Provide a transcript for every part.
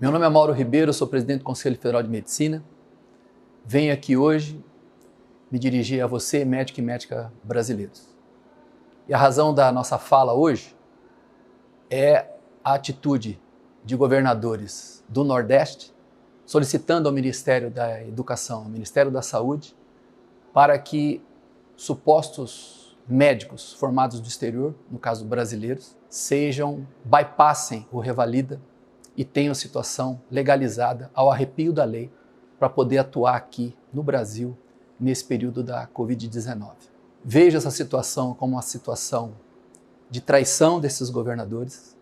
Meu nome é Mauro Ribeiro, sou presidente do Conselho Federal de Medicina. Venho aqui hoje me dirigir a você, médico e médica brasileiros. E a razão da nossa fala hoje é a atitude de governadores do Nordeste solicitando ao Ministério da Educação, ao Ministério da Saúde, para que supostos médicos formados do exterior, no caso brasileiros, bypassem o Revalida e tenham situação legalizada ao arrepio da lei para poder atuar aqui no Brasil nesse período da Covid-19. Vejo essa situação como uma situação de traição desses governadores,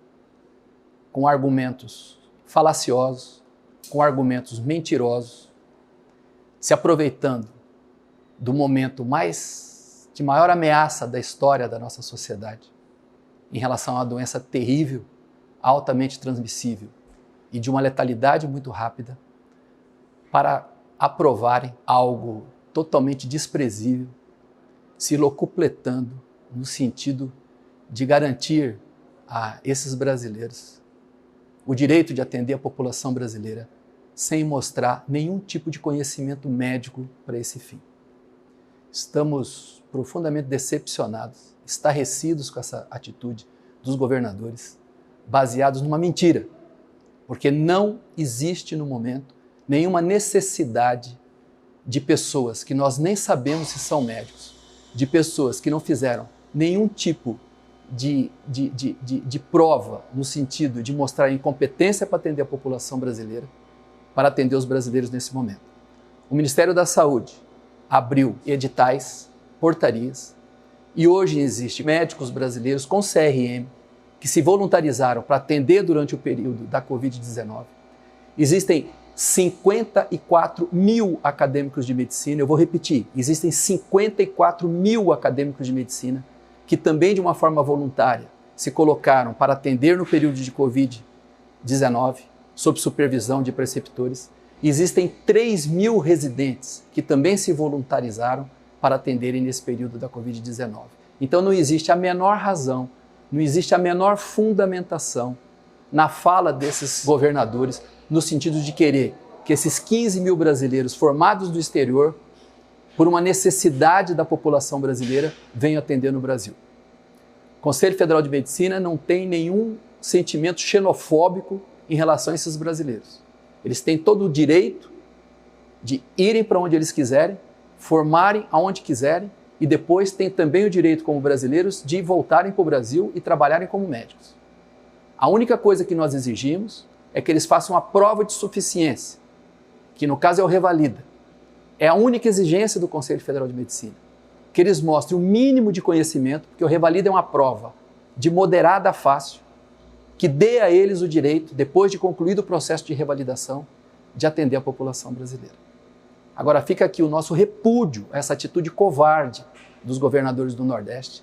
com argumentos falaciosos, com argumentos mentirosos, se aproveitando do momento de maior ameaça da história da nossa sociedade em relação a uma doença terrível, altamente transmissível e de uma letalidade muito rápida, para aprovarem algo totalmente desprezível, se locupletando no sentido de garantir a esses brasileiros o direito de atender a população brasileira sem mostrar nenhum tipo de conhecimento médico para esse fim. Estamos profundamente decepcionados, estarrecidos com essa atitude dos governadores, baseados numa mentira, porque não existe no momento nenhuma necessidade de pessoas que nós nem sabemos se são médicos, de pessoas que não fizeram nenhum tipo de prova no sentido de mostrar incompetência para atender a população brasileira, para atender os brasileiros nesse momento. O Ministério da Saúde abriu editais, portarias, e hoje existem médicos brasileiros com CRM que se voluntarizaram para atender durante o período da Covid-19. Existem 54 mil acadêmicos de medicina, eu vou repetir, existem 54 mil acadêmicos de medicina que também de uma forma voluntária se colocaram para atender no período de Covid-19, sob supervisão de preceptores. Existem 3 mil residentes que também se voluntarizaram para atenderem nesse período da Covid-19. Então não existe a menor razão, não existe a menor fundamentação na fala desses governadores no sentido de querer que esses 15 mil brasileiros formados do exterior, por uma necessidade da população brasileira, venham atender no Brasil. O Conselho Federal de Medicina não tem nenhum sentimento xenofóbico em relação a esses brasileiros. Eles têm todo o direito de irem para onde eles quiserem, formarem aonde quiserem e depois têm também o direito, como brasileiros, de voltarem para o Brasil e trabalharem como médicos. A única coisa que nós exigimos é que eles façam a prova de suficiência, que no caso é o Revalida. É a única exigência do Conselho Federal de Medicina, que eles mostrem o mínimo de conhecimento, porque o Revalida é uma prova de moderada a fácil, que dê a eles o direito, depois de concluído o processo de revalidação, de atender a população brasileira. Agora fica aqui o nosso repúdio a essa atitude covarde dos governadores do Nordeste,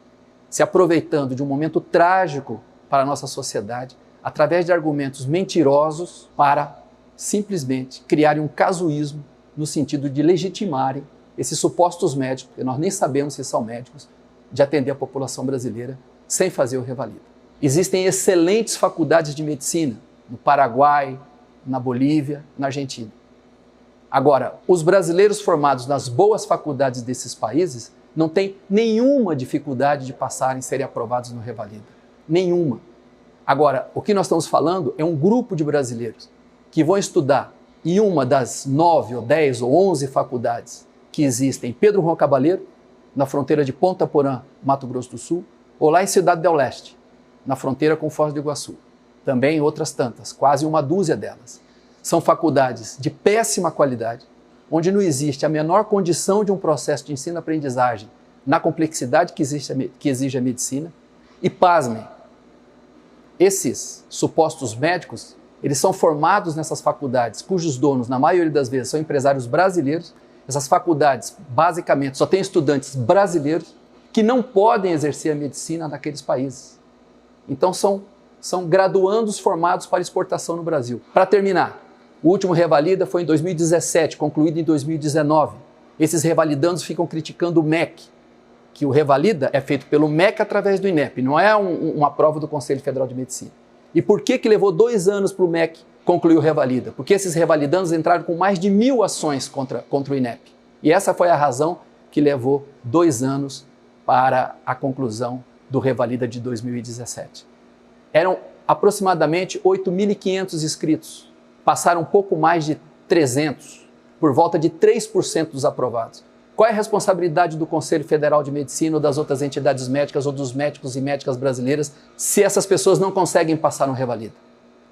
se aproveitando de um momento trágico para a nossa sociedade, através de argumentos mentirosos para simplesmente criarem um casuísmo no sentido de legitimarem esses supostos médicos, que nós nem sabemos se são médicos, de atender a população brasileira sem fazer o Revalida. Existem excelentes faculdades de medicina no Paraguai, na Bolívia, na Argentina. Agora, os brasileiros formados nas boas faculdades desses países não têm nenhuma dificuldade de passarem, serem aprovados no Revalida. Nenhuma. Agora, o que nós estamos falando é um grupo de brasileiros que vão estudar em uma das 9 ou 10 ou 11 faculdades que existem em Pedro Juan Cabaleiro, na fronteira de Ponta Porã, Mato Grosso do Sul, ou lá em Cidade del Leste, na fronteira com Foz do Iguaçu. Também outras tantas, quase uma dúzia delas. São faculdades de péssima qualidade, onde não existe a menor condição de um processo de ensino-aprendizagem na complexidade que exige a medicina. E pasmem, esses supostos médicos, eles são formados nessas faculdades, cujos donos, na maioria das vezes, são empresários brasileiros. Essas faculdades, basicamente, só têm estudantes brasileiros que não podem exercer a medicina naqueles países. Então, são graduandos formados para exportação no Brasil. Para terminar, o último Revalida foi em 2017, concluído em 2019. Esses revalidandos ficam criticando o MEC, que o Revalida é feito pelo MEC através do INEP, não é uma prova do Conselho Federal de Medicina. E por que levou 2 anos para o MEC concluir o Revalida, porque esses revalidandos entraram com mais de 1000 ações contra o INEP. E essa foi a razão que levou 2 anos para a conclusão do Revalida de 2017. Eram aproximadamente 8.500 inscritos, passaram um pouco mais de 300, por volta de 3% dos aprovados. Qual é a responsabilidade do Conselho Federal de Medicina ou das outras entidades médicas ou dos médicos e médicas brasileiras se essas pessoas não conseguem passar no Revalida?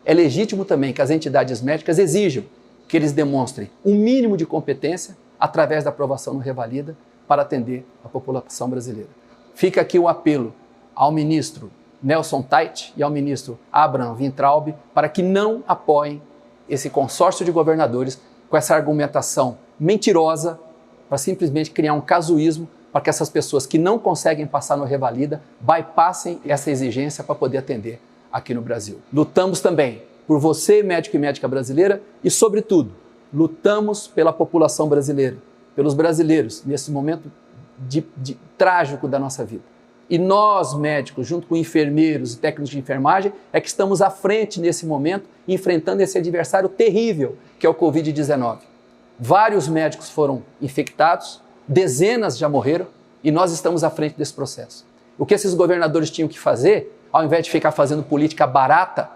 É legítimo também que as entidades médicas exijam que eles demonstrem um mínimo de competência através da aprovação no Revalida para atender a população brasileira. Fica aqui o apelo ao ministro Nelson Tait e ao ministro Abraham Weintraub para que não apoiem esse consórcio de governadores com essa argumentação mentirosa para simplesmente criar um casuísmo para que essas pessoas que não conseguem passar no Revalida bypassem essa exigência para poder atender aqui no Brasil. Lutamos também por você, médico e médica brasileira, e, sobretudo, lutamos pela população brasileira, pelos brasileiros, nesse momento trágico da nossa vida. E nós, médicos, junto com enfermeiros e técnicos de enfermagem, é que estamos à frente nesse momento, enfrentando esse adversário terrível que é o Covid-19. Vários médicos foram infectados, dezenas já morreram e nós estamos à frente desse processo. O que esses governadores tinham que fazer, ao invés de ficar fazendo política barata,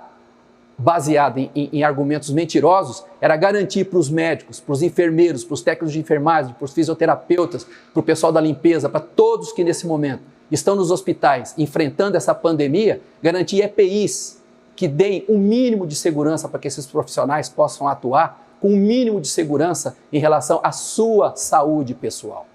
baseada em argumentos mentirosos, era garantir para os médicos, para os enfermeiros, para os técnicos de enfermagem, para os fisioterapeutas, para o pessoal da limpeza, para todos que nesse momento estão nos hospitais enfrentando essa pandemia, garantir EPIs que deem um mínimo de segurança para que esses profissionais possam atuar com um mínimo de segurança em relação à sua saúde pessoal.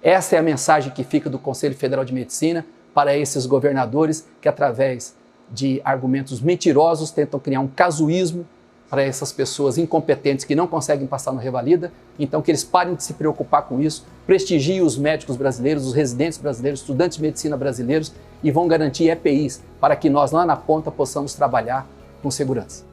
Essa é a mensagem que fica do Conselho Federal de Medicina para esses governadores que, através de argumentos mentirosos, tentam criar um casuísmo para essas pessoas incompetentes que não conseguem passar no Revalida. Então, que eles parem de se preocupar com isso, prestigiem os médicos brasileiros, os residentes brasileiros, estudantes de medicina brasileiros e vão garantir EPIs para que nós, lá na ponta, possamos trabalhar com segurança.